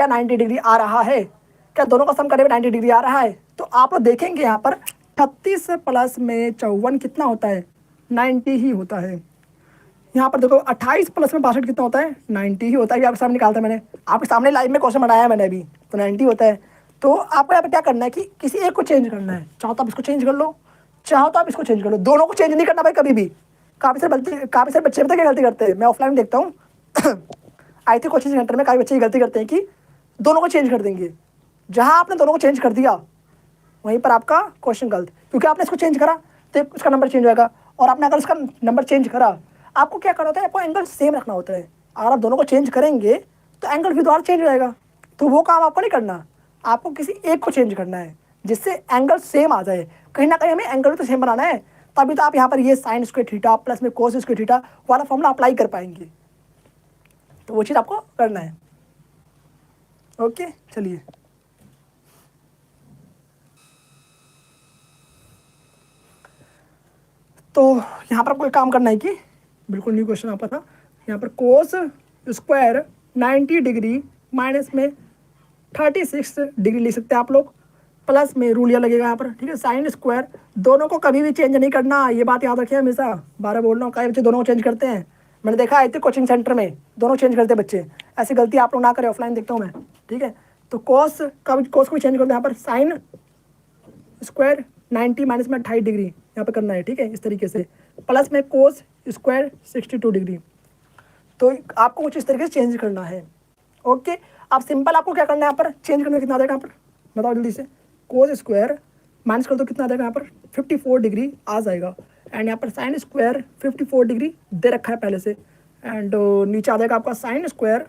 क्या 90 डिग्री आ रहा है? क्या दोनों का सम करने में 90 डिग्री आ रहा है? तो आप लोग देखेंगे यहाँ पर 36 प्लस में 54 कितना होता है? 90 ही होता है। यहाँ पर देखो 28 प्लस में 62 कितना होता है? 90 ही होता है। आपके सामने निकालता है मैंने, आपके सामने लाइव में क्वेश्चन बनाया है मैंने अभी, तो 90 होता है। तो आपको यहाँ पर क्या करना है कि किसी एक को चेंज करना है। चाहो तो आप इसको चेंज कर लो, चाहो तो आप इसको चेंज कर लो, दोनों को चेंज नहीं करना भाई कभी भी। काफ़ी सारे बच्चे पता क्या गलती करते हैं, मैं ऑफलाइन देखता हूँ आई थी कोचिंग सेंटर में, काफ़ी बच्चे ये गलती करते हैं कि दोनों को चेंज कर देंगे। जहाँ आपने दोनों को चेंज कर दिया वहीं पर आपका क्वेश्चन गलत, क्योंकि आपने इसको चेंज करा तो इसका नंबर चेंज होगा, और आपने अगर इसका नंबर चेंज करा, आपको क्या करना होता है, आपको एंगल सेम रखना होता है। अगर आप दोनों को चेंज करेंगे तो एंगल भी दोबारा चेंज हो जाएगा, तो वो काम आपको नहीं करना, आपको किसी एक को चेंज करना है जिससे एंगल सेम आ जाए। कहीं ना कहीं हमें एंगल तो सेम बनाना है, तभी तो आप यहाँ पर ये साइन स्क्वायर थीटा प्लस में कोस स्क्वायर थीटा वाला फॉर्मूला अप्लाई कर पाएंगे। तो वो चीज़ आपको करना है। ओके चलिए, तो यहाँ पर आपको एक काम करना है कि बिल्कुल न्यू क्वेश्चन आपका था, यहाँ पर कोस स्क्वायर 90 डिग्री माइनस में 36 डिग्री लिख सकते हैं आप लोग, प्लस में रूल यह लगेगा यहाँ पर, ठीक है। साइन स्क्वायर, दोनों को कभी भी चेंज नहीं करना, ये बात याद रखिए हमेशा, 12 बोल रहा हूँ, कई बच्चे दोनों को चेंज करते हैं, मैंने देखा है कोचिंग सेंटर में दोनों चेंज करते बच्चे, ऐसी गलती आप लोग ना करें, ऑफलाइन देखता हूँ मैं, ठीक है। तो कोस को भी चेंज कर दो, यहाँ पर साइन स्क्वायर 90 माइनस में 28 डिग्री यहाँ पर करना है, ठीक है, इस तरीके से, प्लस में कोस स्क्वायर 62 डिग्री। तो आपको कुछ इस तरीके से चेंज करना है। ओके, अब सिंपल आपको क्या करना है, यहाँ पर चेंज करने में कितना आ जाएगा, यहाँ पर बताओ जल्दी से, कोस स्क्वायर माइनस कर दो, कितना आ जाएगा यहाँ पर 54 डिग्री आ जाएगा, एंड यहाँ पर साइन स्क्वायर 54 डिग्री दे रखा है पहले से, एंड नीचे आ जाएगा आपका साइन स्क्वायर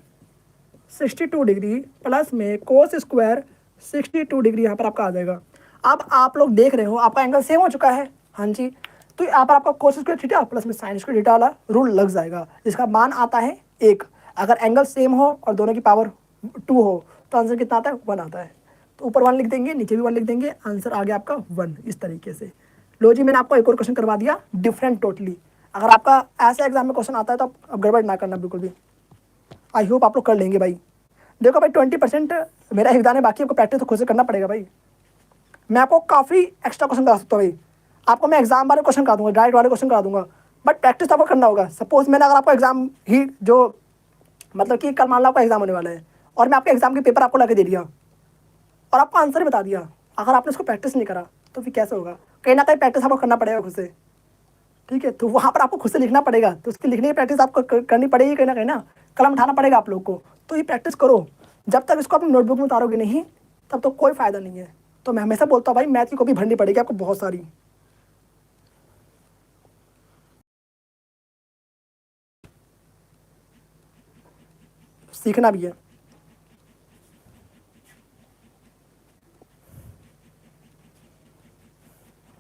62 डिग्री प्लस में कोस स्क्वायर 62 डिग्री यहाँ पर आपका आ जाएगा। अब आप लोग देख रहे हो आपका एंगल सेम हो चुका है, हाँ जी, तो यहाँ पर आपका कोस स्क्वायर थीटा प्लस में साइन स्क्वायर थीटा वाला रूल लग जाएगा, जिसका मान आता है 1। अगर एंगल सेम हो और दोनों की पावर 2 हो तो आंसर कितना आता है, 1 आता है। तो ऊपर 1 लिख देंगे, नीचे भी 1 लिख देंगे, आंसर आ गया आपका 1, इस तरीके से। लो जी, मैंने आपको एक और क्वेश्चन करवा दिया डिफरेंट टोटली। अगर आपका ऐसा एग्जाम में क्वेश्चन आता है तो आप गड़बड़ ना करना बिल्कुल भी, आई होप आप लोग कर लेंगे भाई। देखो भाई 20% मेरा योगदान है, बाकी आपको प्रैक्टिस तो खुद से करना पड़ेगा भाई। मैं आपको काफ़ी एक्स्ट्रा क्वेश्चन करा सकता हूँ भाई, आपको मैं एग्जाम वाले क्वेश्चन करा दूंगा, डायरेक्ट वाले क्वेश्चन करा दूंगा, बट प्रैक्टिस तो आपको करना होगा। सपोज मैंने अगर आपको एग्जाम ही जो मतलब कि कल मान लो आपका एग्जाम होने वाला है और मैं आपके एग्जाम के पेपर आपको ला के दे दिया और आपको आंसर बता दिया, अगर आपने उसको प्रैक्टिस नहीं करा तो फिर कैसे होगा? कहीं ना कहीं प्रैक्टिस आपको करना पड़ेगा खुद से, ठीक है। तो वहाँ पर आपको खुद से लिखना पड़ेगा, तो उसकी लिखने की प्रैक्टिस आपको करनी पड़ेगी कहीं ना, कलम उठाना पड़ेगा आप लोग को। तो ये प्रैक्टिस करो, जब तक इसको अपनी नोटबुक में उतारोगे नहीं तब तो कोई फ़ायदा नहीं है। तो मैं हमेशा बोलता हूँ भाई, मैथ की कॉपी भरनी पड़ेगी आपको बहुत सारी। सीखना भी है।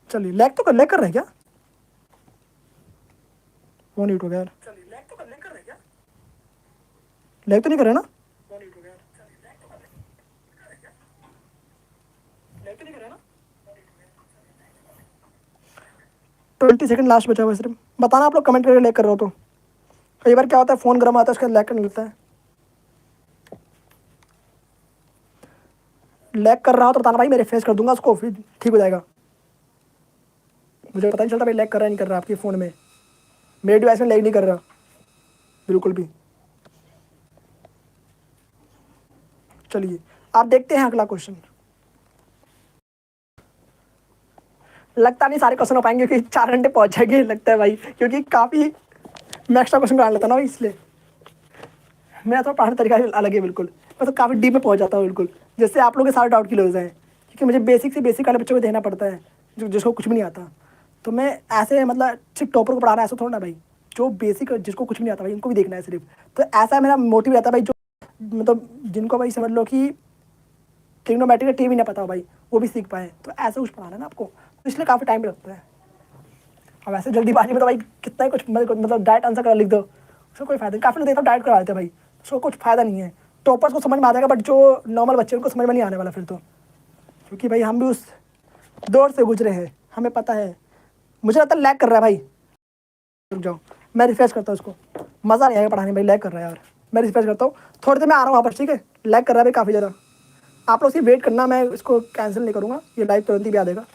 चलिए, लैग कर रहे हैं क्या? फोन यूट हो गया यार, लैग तो नहीं कर रहे ना? 20 सेकंड लास्ट बचा हुआ सिर्फ, बताना आप लोग कमेंट करके लैग कर रहे हो तो। कई बार क्या होता है फ़ोन गर्म आता है, उसके बाद लैग करने लगता है। लैग कर रहा हो तो बताना भाई, मैं रिफ्रेश कर दूंगा उसको, फिर ठीक हो जाएगा। मुझे पता नहीं चलता भाई लैग कर रहा है नहीं कर रहा आपके फ़ोन में, मेरे डिवाइस में लैग नहीं कर रहा बिल्कुल भी। चलिए आप देखते हैं अगला क्वेश्चन। लगता नहीं सारे क्वेश्चन हो पाएंगे क्योंकि 4 घंटे पहुंच जाएंगे लगता है भाई, क्योंकि काफ़ी मैं एक्स्ट्रा क्वेश्चन करा लेता ना भाई, इसलिए मेरा तो पढ़ाने तरीका अलग है बिल्कुल, मैं तो काफ़ी डीप में पहुंच जाता हूँ बिल्कुल, जिससे आप लोग के सारे डाउट क्लियर हो जाए, क्योंकि मुझे बेसिक से बेसिक वाले बच्चों को देना पड़ता है जिसको कुछ भी नहीं आता। तो मैं ऐसे मतलब सिर्फ टॉपर को पढ़ाना ऐसा थोड़ा ना भाई, जो बेसिक जिसको कुछ भी नहीं आता भाई उनको भी देखना है सिर्फ। तो ऐसा मेरा मोटिव रहता है भाई, जो मतलब जिनको भाई समझ लो कि ट्रिग्नोमेट्री का टी भी नहीं पता हो भाई, वो भी सीख पाए, तो ऐसा कुछ पढ़ाना है ना आपको, तो इसलिए काफ़ी टाइम लगता है। अब ऐसे जल्दीबाजी में तो भाई कितना ही कुछ मतलब डायरेक्ट आंसर कर लिख दो, उसका कोई फायदा नहीं। काफ़ी लोग देखता हूँ डायरेक्ट करा देते हैं भाई, उसको कुछ फायदा नहीं है। टॉपर्स को समझ में आ जाएगा, बट जो नॉर्मल बच्चे उनको समझ में नहीं आने वाला फिर तो, क्योंकि भाई हम भी उस दौर से गुजरे हैं, हमें पता है। मुझे लगता है लैग कर रहा है भाई, रुक जाओ मैं रिफ्रेश करता हूँ उसको, मज़ा नहीं आएगा पढ़ाने भाई, लैग कर रहा है यार। मैं रिफ्रेश करता हूँ, थोड़ी देर में आ रहा हूँ वापस, ठीक है। लैग कर रहा है भाई काफ़ी ज़्यादा, आप लोग सिर्फ वेट करना, मैं इसको कैंसिल नहीं करूँगा, ये लाइव तुरंत ही भी आ जाएगा।